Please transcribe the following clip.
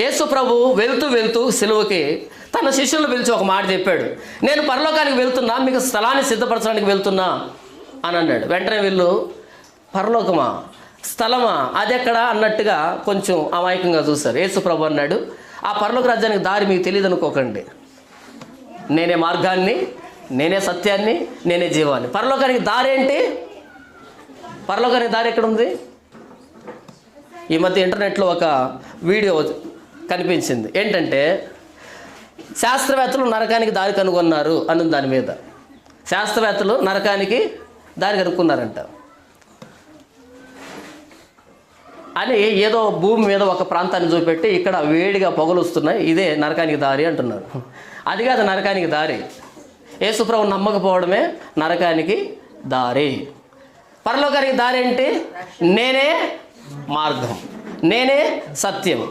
యేసు ప్రభు వెళ్తూ వెళ్తూ సిలువకి తన శిష్యులను పిలిచి ఒక మాట చెప్పాడు, నేను పరలోకానికి వెళ్తున్నా, మీకు స్థలాన్ని సిద్ధపరచడానికి వెళ్తున్నా అని అన్నాడు. వెంటనే వీళ్ళు పరలోకమా, స్థలమా, అది ఎక్కడ అన్నట్టుగా కొంచెం అమాయకంగా చూశారు. యేసు ప్రభు అన్నాడు, ఆ పరలోక రాజ్యానికి దారి మీకు తెలియదు అనుకోకండి. నేనే మార్గాన్ని, నేనే సత్యాన్ని, నేనే జీవాన్ని. పరలోకానికి దారి ఏంటి? పరలోకానికి దారి ఎక్కడ ఉంది? ఈ మధ్య ఇంటర్నెట్లో ఒక వీడియో కనిపించింది. ఏంటంటే శాస్త్రవేత్తలు నరకానికి దారి కనుగొన్నారు అని దాని మీద. శాస్త్రవేత్తలు నరకానికి దారి కనుక్కున్నారంట అని ఏదో భూమి మీద ఒక ప్రాంతాన్ని చూపెట్టి ఇక్కడ వేడిగా పొగలు వస్తున్నాయి, ఇదే నరకానికి దారి అంటున్నారు. అది కాదు నరకానికి దారి. యేసుప్రభు నమ్మకపోవడమే నరకానికి దారి. పరలోకానికి దారి ఏంటి? నేనే మార్గం, నేనే సత్యం.